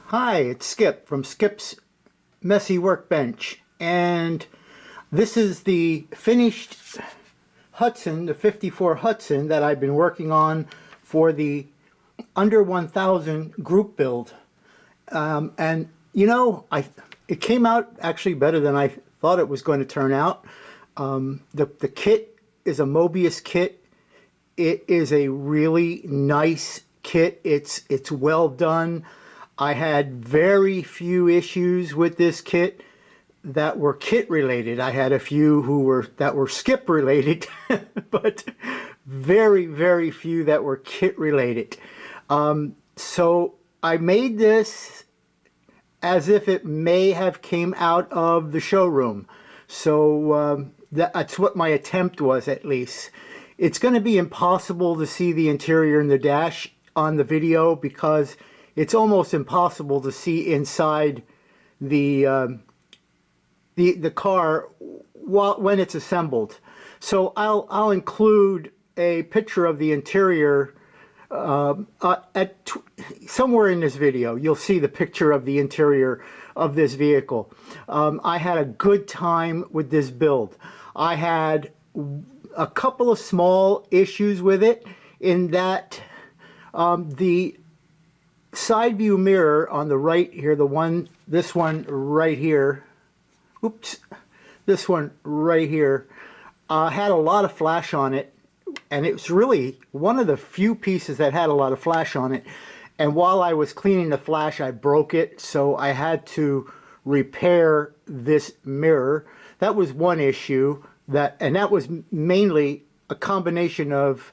Hi, it's Skip from Skip's Messy Workbench, and this is the finished Hudson, the 54 Hudson that I've been working on for the under 1000 group build. And you know, it came out actually better than I thought it was going to turn out. The kit is a Mobius kit. It is a really nice kit. It's well done. I had very few issues with this kit that were kit related. I had a few that were skip related, but very few that were kit related. So I made this as if it may have came out of the showroom. So that's what my attempt was, at least. It's going to be impossible to see the interior and the dash on the video because it's almost impossible to see inside the car when it's assembled. So I'll include a picture of the interior somewhere in this video. You'll see the picture of the interior of this vehicle. I had a good time with this build. I had a couple of small issues with it in that the side view mirror on the right here, this one right here, oops, this one right here, had a lot of flash on it, and it was really one of the few pieces that had a lot of flash on it. And while I was cleaning the flash, I broke it, so I had to repair this mirror. That was one issue, and that was mainly a combination of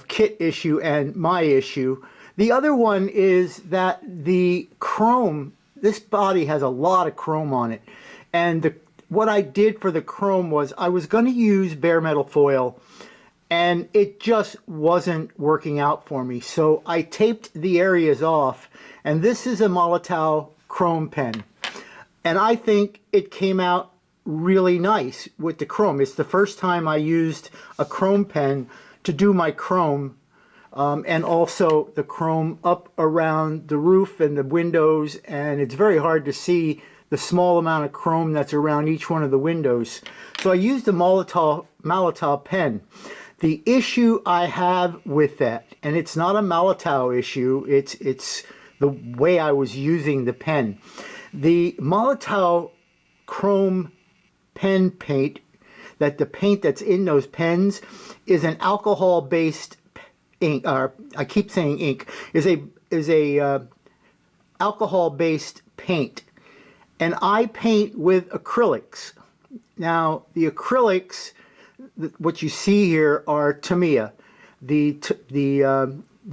kit issue and my issue. The other one is that the chrome, this body has a lot of chrome on it. And what I did for the chrome was I was going to use bare metal foil, and it just wasn't working out for me. So I taped the areas off, and this is a Molotow chrome pen. And I think it came out really nice with the chrome. It's the first time I used a chrome pen to do my chrome. And also the chrome up around the roof and the windows, and it's very hard to see the small amount of chrome that's around each one of the windows. So I used a Molotow pen. The issue I have with that, and it's not a Molotow issue, it's the way I was using the pen. The Molotow chrome pen paint, the paint that's in those pens is an alcohol-based ink, or I keep saying ink, is a alcohol-based paint, and I paint with acrylics. Now the acrylics, what you see here are Tamiya. The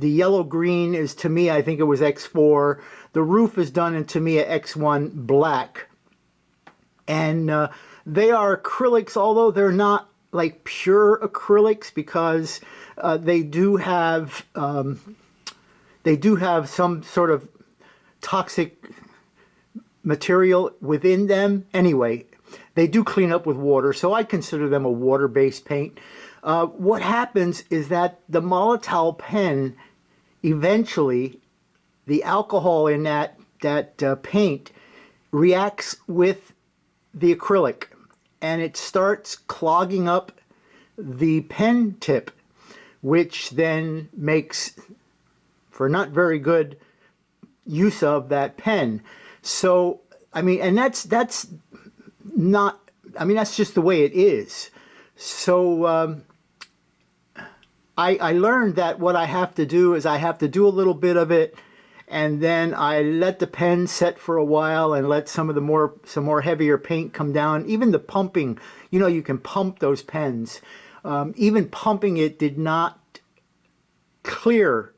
yellow green is Tamiya. I think it was X4. The roof is done in Tamiya X1 black, and they are acrylics, although they're not like pure acrylics, because they do have some sort of toxic material within them. Anyway, they do clean up with water, so I consider them a water-based paint. What happens is that the Molotow pen, eventually, the alcohol in that paint reacts with the acrylic, and it starts clogging up the pen tip, which then makes for not very good use of that pen. So, I mean, and that's not, I mean, that's just the way it is. So I learned that what I have to do is I have to do a little bit of it, and then I let the pen set for a while and let some more heavier paint come down. Even the pumping, you know, you can pump those pens. Even pumping it did not clear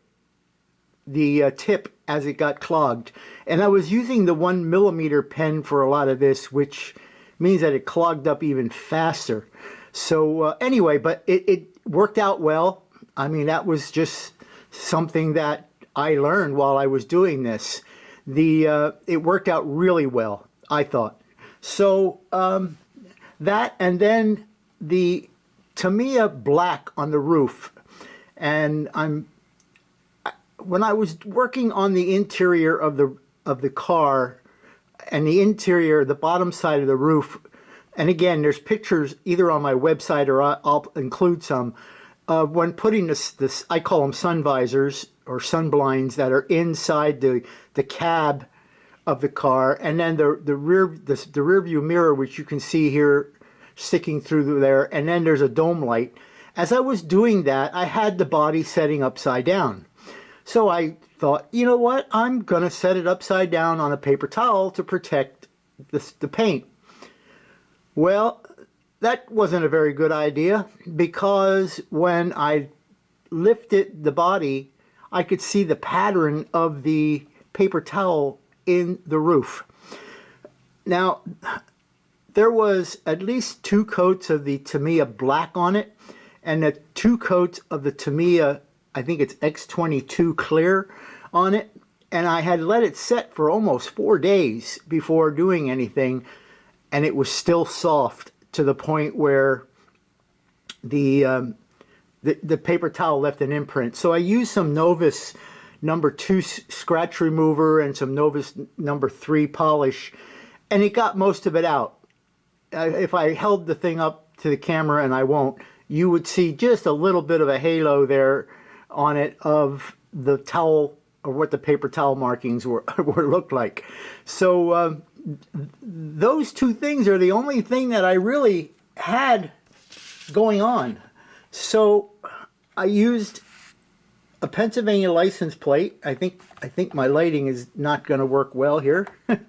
the tip as it got clogged. And I was using the 1mm pen for a lot of this, which means that it clogged up even faster. So anyway, but it worked out well. I mean, that was just something that I learned while I was doing this. It worked out really well, I thought. So that, and then the Tamiya black on the roof. And when I was working on the interior of of the car and the interior, the bottom side of the roof. And again, there's pictures either on my website or I'll include some. When putting this, I call them sun visors or sun blinds that are inside the cab of the car, and then the rear view mirror, which you can see here sticking through there, and then there's a dome light. As I was doing that, I had the body setting upside down. So I thought, you know what? I'm going to set it upside down on a paper towel to protect the paint. Well, that wasn't a very good idea, because when I lifted the body, I could see the pattern of the paper towel in the roof. Now, there was at least 2 coats of the Tamiya black on it, and 2 coats of the Tamiya, I think it's X22 clear on it, and I had let it set for almost 4 days before doing anything, and it was still soft to the point where the paper towel left an imprint. So I used some Novus number 2 scratch remover and some Novus number 3 polish, and it got most of it out. If I held the thing up to the camera, and I won't, you would see just a little bit of a halo there on it of the towel, or what the paper towel markings were looked like. So those 2 things are the only thing that I really had going on. So I used a Pennsylvania license plate. I think my lighting is not going to work well here. Let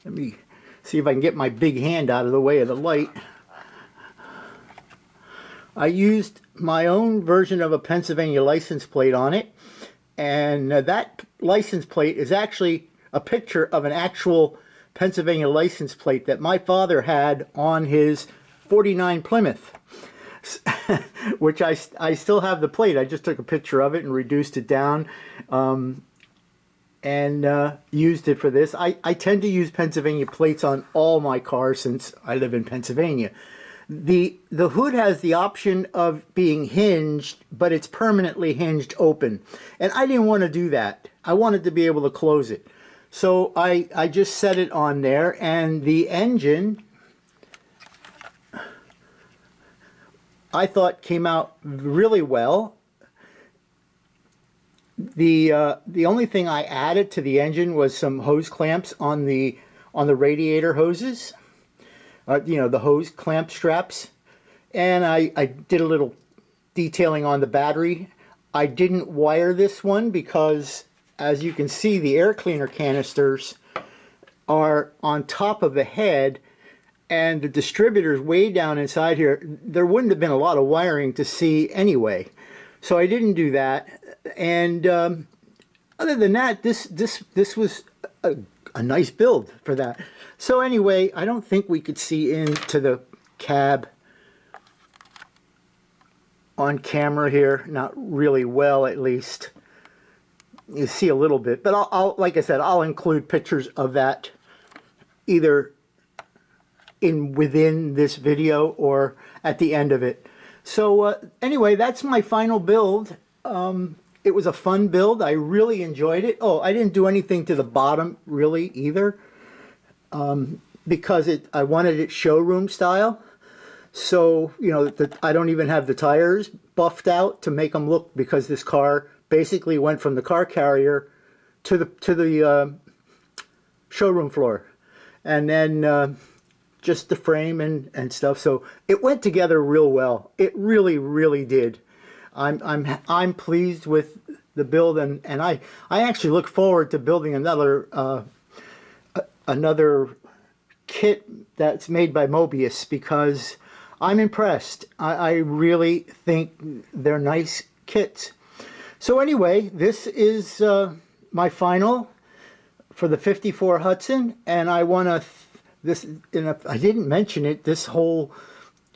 me see if I can get my big hand out of the way of the light. I used my own version of a Pennsylvania license plate on it, and that license plate is actually a picture of an actual Pennsylvania license plate that my father had on his 49 Plymouth, which I still have the plate. I just took a picture of it and reduced it down, and used it for this. I tend to use Pennsylvania plates on all my cars since I live in Pennsylvania. The hood has the option of being hinged, but it's permanently hinged open, and I didn't want to do that. I wanted to be able to close it. So I just set it on there, and the engine, I thought, came out really well. The only thing I added to the engine was some hose clamps on the radiator hoses, you know, the hose clamp straps, and I did a little detailing on the battery. I didn't wire this one because, as you can see, the air cleaner canisters are on top of the head, and the distributor's way down inside here. There wouldn't have been a lot of wiring to see anyway, so I didn't do that. And other than that, this was a nice build for that. So anyway, I don't think we could see into the cab on camera here, not really well, at least. You see a little bit, but I'll like I said, I'll include pictures of that either within this video or at the end of it. So anyway, that's my final build. It was a fun build. I really enjoyed it. Oh, I didn't do anything to the bottom really either, because I wanted it showroom style. So, you know, I don't even have the tires buffed out to make them look, because this car basically went from the car carrier to the showroom floor, and then just the frame and stuff. So it went together real well. It really did. I'm pleased with the build, and I actually look forward to building another kit that's made by Mobius, because I'm impressed. I really think they're nice kits. So anyway, this is my final for the 54 Hudson, and I want to I didn't mention it, this whole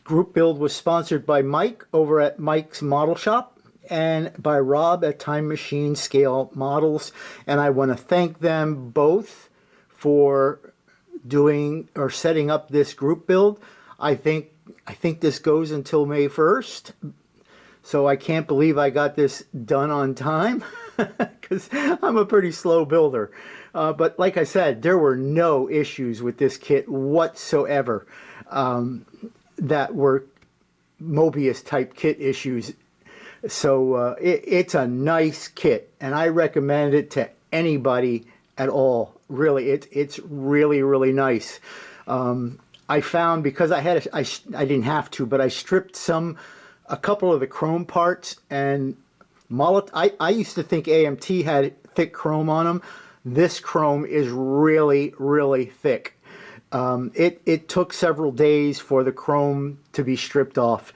group build was sponsored by Mike over at Mike's Model Shop and by Rob at Time Machine Scale Models, and I want to thank them both for doing or setting up this group build. I think this goes until May 1st, so I can't believe I got this done on time. because I'm a pretty slow builder. But like I said, there were no issues with this kit whatsoever that were Mobius type kit issues. So it's a nice kit, and I recommend it to anybody at all. Really, it's really, really nice. I found, because I didn't have to, but I stripped a couple of the chrome parts, and I used to think AMT had thick chrome on them. This chrome is really, really thick. It took several days for the chrome to be stripped off,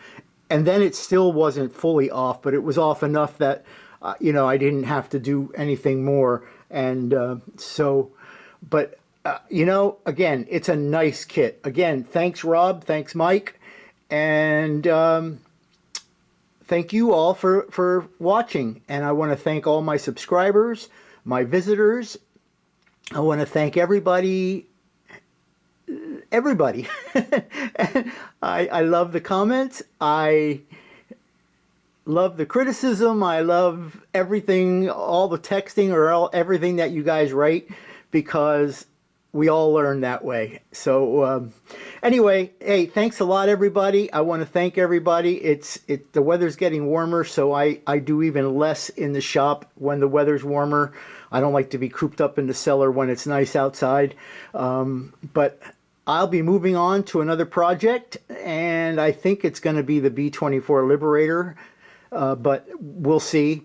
and then it still wasn't fully off, but it was off enough that I didn't have to do anything more. And but again, it's a nice kit. Again, thanks Rob, thanks Mike, and thank you all for watching. And I want to thank all my subscribers, my visitors. I want to thank everybody. I love the comments. I love the criticism. I love everything, all the texting or everything that you guys write, because we all learn that way. So anyway, hey, thanks a lot, everybody. I want to thank everybody. The weather's getting warmer, so I do even less in the shop when the weather's warmer. I don't like to be cooped up in the cellar when it's nice outside. But I'll be moving on to another project, and I think it's going to be the B-24 Liberator, but we'll see.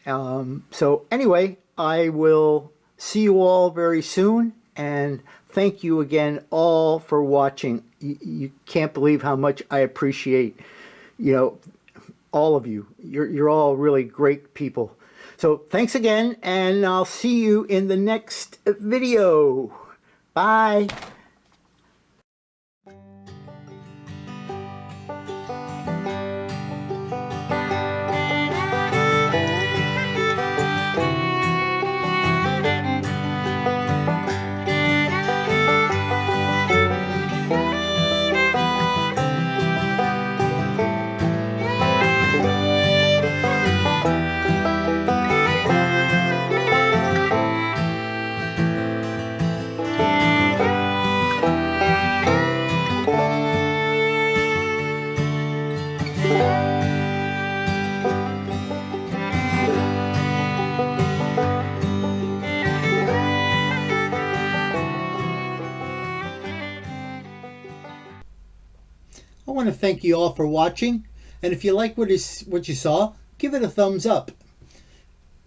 So anyway, I will see you all very soon, and thank you again all for watching. You can't believe how much I appreciate, all of you. You're all really great people. So thanks again, and I'll see you in the next video. Bye. I want to thank you all for watching, and if you like what you saw, give it a thumbs up.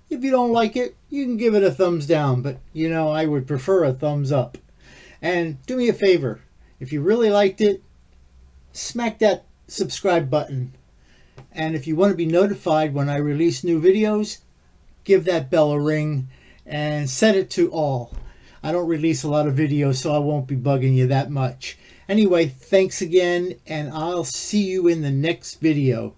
If you don't like it, you can give it a thumbs down, but I would prefer a thumbs up. And do me a favor, if you really liked it, smack that subscribe button. And if you want to be notified when I release new videos, give that bell a ring and set it to all. I don't release a lot of videos, so I won't be bugging you that much. Anyway, thanks again, and I'll see you in the next video.